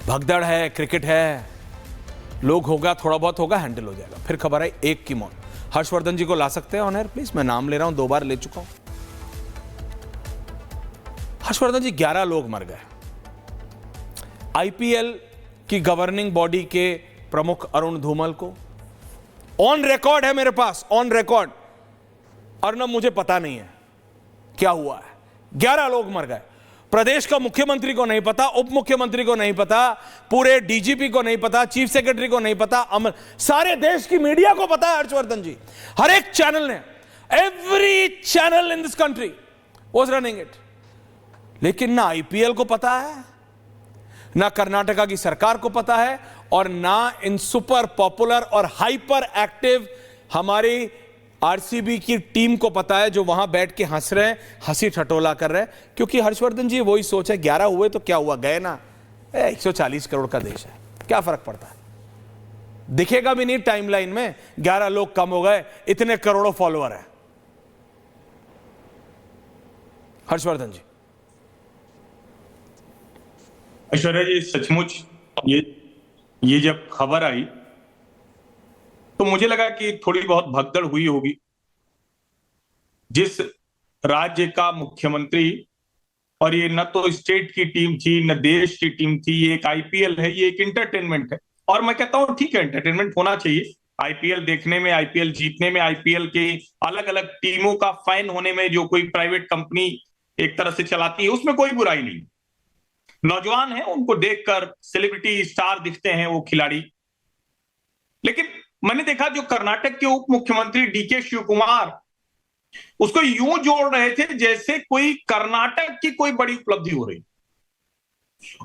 भगदड़ है, क्रिकेट है, लोग होगा, थोड़ा बहुत होगा, हैंडल हो जाएगा। फिर खबर आई एक की मौत। हर्षवर्धन जी को ला सकते हैं ऑन एयर प्लीज? मैं नाम ले रहा हूं, 2 बार ले चुका हूं। हर्षवर्धन जी, 11 लोग मर गए। आईपीएल की गवर्निंग बॉडी के प्रमुख अरुण धूमल को ऑन रिकॉर्ड है मेरे पास, ऑन रिकॉर्ड, अर्नब मुझे पता नहीं है क्या हुआ है। 11 लोग मर गए। प्रदेश का मुख्यमंत्री को नहीं पता, उप मुख्यमंत्री को नहीं पता, पूरे डीजीपी को नहीं पता, चीफ सेक्रेटरी को नहीं पता, सारे देश की मीडिया को पता है हर्षवर्धन जी। हर एक चैनल ने, every channel in this country was running it. लेकिन ना आईपीएल को पता है, ना कर्नाटका की सरकार को पता है, और ना इन सुपर पॉपुलर और हाइपर एक्टिव हमारी आरसीबी की टीम को पता है, जो वहां बैठ के हंस रहे हैं, हंसी ठटोला कर रहे हैं। क्योंकि हर्षवर्धन जी वही सोच है, 11 हुए तो क्या हुआ, गए ना। 140 करोड़ का देश है, क्या फर्क पड़ता है, दिखेगा भी नहीं टाइमलाइन में। 11 लोग कम हो गए, इतने करोड़ों फॉलोअर है। हर्षवर्धन जी। ऐश्वर्या जी, सचमुच ये जब खबर आई तो मुझे लगा कि थोड़ी बहुत भगदड़ हुई होगी। जिस राज्य का मुख्यमंत्री, और ये न तो स्टेट की टीम थी न देश की टीम थी, ये एक आईपीएल है, ये एक इंटरटेनमेंट है। और मैं कहता हूं ठीक है, एंटरटेनमेंट होना चाहिए। आईपीएल देखने में, आईपीएल जीतने में, आईपीएल के अलग अलग टीमों का फैन होने में, जो कोई प्राइवेट कंपनी एक तरह से चलाती है, उसमें कोई बुराई नहीं। नौजवान है, उनको देखकर सेलिब्रिटी स्टार दिखते हैं वो खिलाड़ी। लेकिन मैंने देखा जो कर्नाटक के उप मुख्यमंत्री डीके शिव कुमार, उसको यूं जोड़ रहे थे जैसे कोई कर्नाटक की कोई बड़ी उपलब्धि हो रही।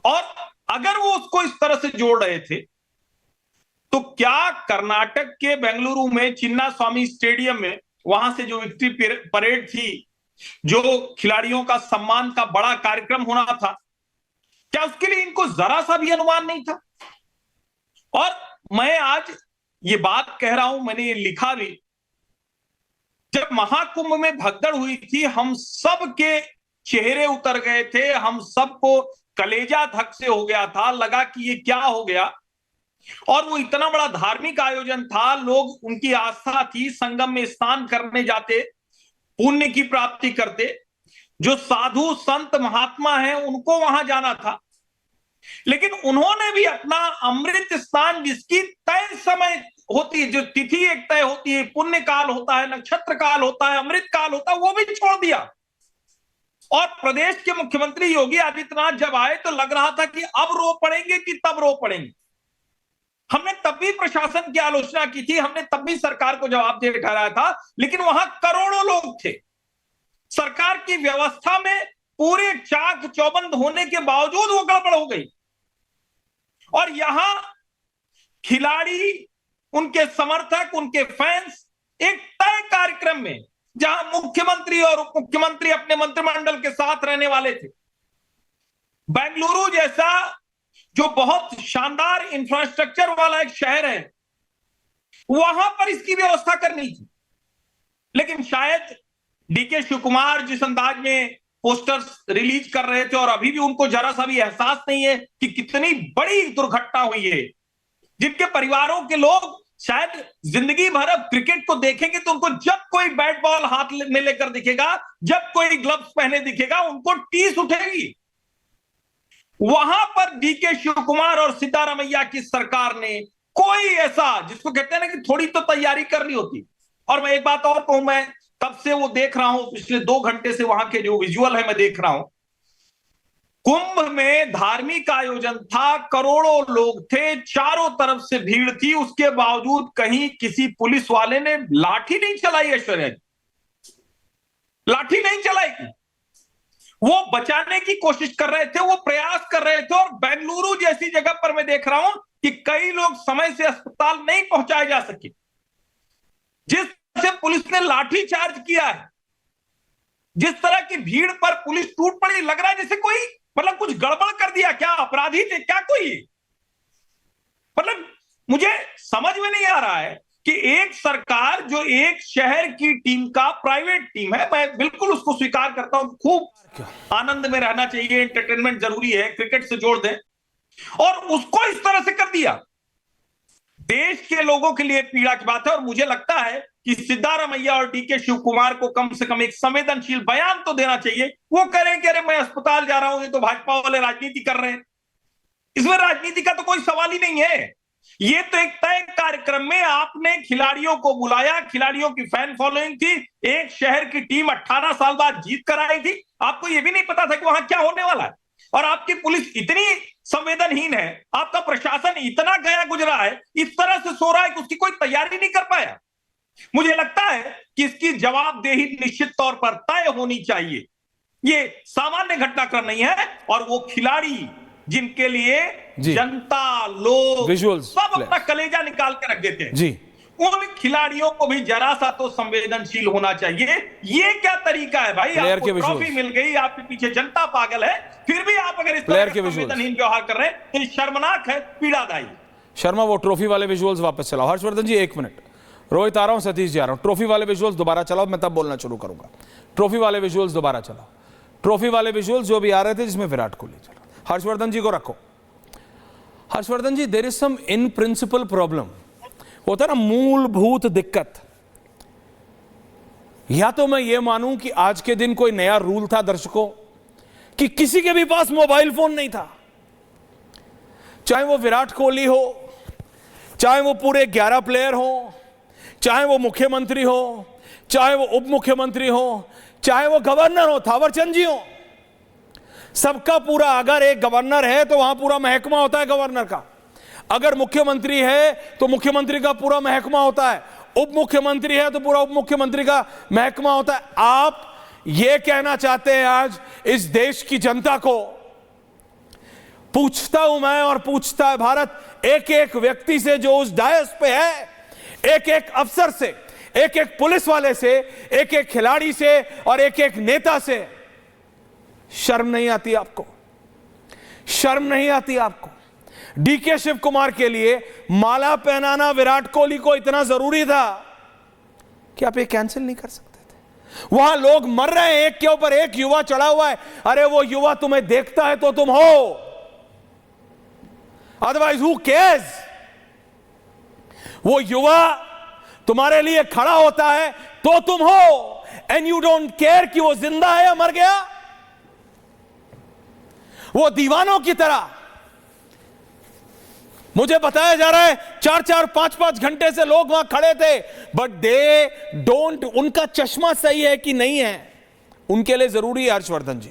और अगर वो उसको इस तरह से जोड़ रहे थे तो क्या कर्नाटक के बेंगलुरु में चिन्ना स्वामी स्टेडियम में, वहां से जो विक्ट्री परेड थी, जो खिलाड़ियों का सम्मान का बड़ा कार्यक्रम होना था, क्या उसके लिए इनको जरा सा भी अनुमान नहीं था? और मैं आज ये बात कह रहा हूं, मैंने ये लिखा भी, जब महाकुंभ में भगदड़ हुई थी, हम सब के चेहरे उतर गए थे, हम सबको कलेजा धक से हो गया था, लगा कि ये क्या हो गया। और वो इतना बड़ा धार्मिक आयोजन था, लोग, उनकी आस्था थी, संगम में स्नान करने जाते, पुण्य की प्राप्ति करते, जो साधु संत महात्मा हैं उनको वहां जाना था। लेकिन उन्होंने भी अपना अमृत स्नान, जिसकी तय समय होती है, जो तिथि एक तय होती है, पुण्य काल होता है, नक्षत्र काल होता है, अमृत काल होता है, वो भी छोड़ दिया। और प्रदेश के मुख्यमंत्री योगी आदित्यनाथ जब आए तो लग रहा था कि अब रो पड़ेंगे कि तब रो पड़ेंगे। हमने तब भी प्रशासन की आलोचना की थी, हमने तब भी सरकार को जवाबदेह ठहराया था, लेकिन वहां करोड़ों लोग थे। सरकार की व्यवस्था में पूरे चाक चौबंद होने के बावजूद वो गड़बड़ हो गई। और यहां खिलाड़ी, उनके समर्थक, उनके फैंस एक तय कार्यक्रम में, जहां मुख्यमंत्री और उप मुख्यमंत्री अपने मंत्रिमंडल के साथ रहने वाले थे, बेंगलुरु जैसा जो बहुत शानदार इंफ्रास्ट्रक्चर वाला एक शहर है, वहां पर इसकी व्यवस्था करनी थी। लेकिन शायद डीके शिव कुमार जिस अंदाज में पोस्टर्स रिलीज कर रहे थे, और अभी भी उनको जरा सा भी एहसास नहीं है कि कितनी बड़ी दुर्घटना हुई है, जिनके परिवारों के लोग शायद जिंदगी भर अब क्रिकेट को देखेंगे तो उनको जब कोई बैट बॉल हाथ में लेकर दिखेगा, जब कोई ग्लव्स पहने दिखेगा, उनको टीस उठेगी। वहां पर डीके शिव कुमार और सिद्धारमैया की सरकार ने कोई ऐसा, जिसको कहते हैं ना कि थोड़ी तो तैयारी करनी होती। और मैं एक बात और कहूं, मैं तब से वो देख रहा हूं, पिछले 2 घंटे से वहां के जो विजुअल है मैं देख रहा हूं। कुंभ में धार्मिक आयोजन था, करोड़ों लोग थे, चारों तरफ से भीड़ थी, उसके बावजूद कहीं किसी पुलिस वाले ने लाठी नहीं चलाई। ऐश्वर्या जी, लाठी नहीं चलाई। वो बचाने की कोशिश कर रहे थे, वो प्रयास कर रहे थे। और बेंगलुरु जैसी जगह पर मैं देख रहा हूं कि कई लोग समय से अस्पताल नहीं पहुंचाए जा सके। जिस तरह से पुलिस ने लाठी चार्ज किया है, जिस तरह की भीड़ पर पुलिस टूट पड़ी, लग रहा है जैसे कोई, मतलब कुछ गड़बड़ कर दिया, क्या अपराधी थे क्या कोई। मतलब मुझे समझ में नहीं आ रहा है कि एक सरकार जो एक शहर की टीम का प्राइवेट टीम है, मैं बिल्कुल उसको स्वीकार करता हूं, खूब आनंद में रहना चाहिए, एंटरटेनमेंट जरूरी है, क्रिकेट से जोड़ दें, और उसको इस तरह से कर दिया। देश के लोगों के लिए पीड़ा की बात है। और मुझे लगता है कि सिद्धारमैया और डीके शिव कुमार को कम से कम एक संवेदनशील बयान तो देना चाहिए। वो करें कि अरे मैं अस्पताल जा रहा हूं, ये तो भाजपा वाले राजनीति कर रहे हैं। इसमें राजनीति का तो कोई सवाल ही नहीं है। ये तो एक तय कार्यक्रम में आपने खिलाड़ियों को बुलाया, खिलाड़ियों की फैन फॉलोइंग थी, एक शहर की टीम 18 साल बाद जीत कर आई थी। आपको यह भी नहीं पता था कि वहां क्या होने वाला है। और आपकी पुलिस इतनी संवेदनहीन है, आपका प्रशासन इतना गया गुजरा है, इस तरह से सो रहा है कि उसकी कोई तैयारी नहीं कर पाया। मुझे लगता है कि इसकी जवाबदेही निश्चित तौर पर तय होनी चाहिए। ये सामान्य घटनाक्रम नहीं है। और वो खिलाड़ी जिनके लिए जनता, लोग सब अपना कलेजा निकाल के रख देते हैं जी, उन खिलाड़ियों को भी जरा सा तो संवेदनशील होना चाहिए। ये क्या तरीका है भाई? आपको ट्रॉफी मिल गई, आपके पीछे जनता पागल है, फिर भी आप अगर इस तरह का संवेदनहीन व्यवहार कर रहे हैं तो ये शर्मनाक है, पीड़ादायी। शर्मा, वो ट्रॉफी वाले विजुअल्स वापस चलाओ। हर्षवर्धन जी 1 मिनट। रोहित आ रहा हूं, सतीश जी आ रहा हूं। ट्रॉफी वाले विजुअल्स दोबारा चलाओ, मैं तब बोलना शुरू करूंगा। ट्रॉफी वाले विजुअल्स दोबारा चलाओ। ट्रॉफी वाले विजुअल्स जो भी आ रहे थे जिसमें विराट कोहली। चलो हर्षवर्धन जी को रखो। Harshvardhan ji, there is some in principle problem. होता है ना मूलभूत दिक्कत। या तो मैं ये मानूं कि आज के दिन कोई नया रूल था दर्शकों कि किसी के भी पास मोबाइल फोन नहीं था, चाहे वो विराट कोहली हो, चाहे वो पूरे 11 प्लेयर हो, चाहे वो मुख्यमंत्री हो, चाहे वो उप मुख्यमंत्री हो, चाहे वो गवर्नर हो, थावरचंद जी हो। सबका पूरा, अगर एक गवर्नर है तो वहां पूरा महकमा होता है गवर्नर का। अगर मुख्यमंत्री है तो मुख्यमंत्री का पूरा महकमा होता है। उप मुख्यमंत्री है तो पूरा उप मुख्यमंत्री का महकमा होता है। आप ये कहना चाहते हैं आज इस देश की जनता को? पूछता हूं मैं और पूछता है भारत, एक एक व्यक्ति से जो उस डायस पे है, एक एक अफसर से, एक एक पुलिस वाले से, एक एक खिलाड़ी से और एक एक नेता से, शर्म नहीं आती आपको? शर्म नहीं आती आपको? डीके शिव कुमार के लिए माला पहनाना विराट कोहली को इतना जरूरी था कि आप ये कैंसिल नहीं कर सकते थे? वहां लोग मर रहे हैं, एक के ऊपर एक युवा चढ़ा हुआ है। अरे वो युवा तुम्हें देखता है तो तुम हो, अदरवाइज हु केयर्स? वो युवा तुम्हारे लिए खड़ा होता है तो तुम हो, एंड यू डोंट केयर कि वो जिंदा है या मर गया। वो दीवानों की तरह, मुझे बताया जा रहा है 4-4, 5-5 घंटे से लोग वहां खड़े थे, बट दे डोंट, उनका चश्मा सही है कि नहीं है, उनके लिए जरूरी है। हर्षवर्धन जी,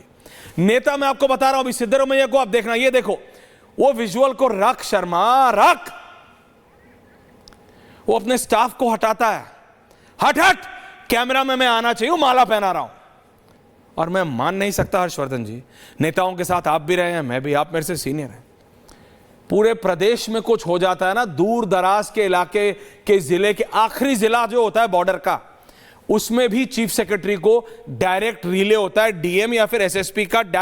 नेता मैं आपको बता रहा हूं, अभी सिद्धारमैया को आप देखना, ये देखो वो विजुअल को रख, शर्मा रख। वो अपने स्टाफ को हटाता है, हट हट, कैमरा में मैं आना चाहिए, माला पहना रहा हूं। और मैं मान नहीं सकता हर्षवर्धन जी, नेताओं के साथ आप भी रहे हैं, मैं भी, आप मेरे से सीनियर हैं। पूरे प्रदेश में कुछ हो जाता है ना, दूर दराज के इलाके के जिले के आखिरी जिला जो होता है बॉर्डर का, उसमें भी चीफ सेक्रेटरी को डायरेक्ट रिले होता है, डीएम या फिर एसएसपी का डायरेक्ट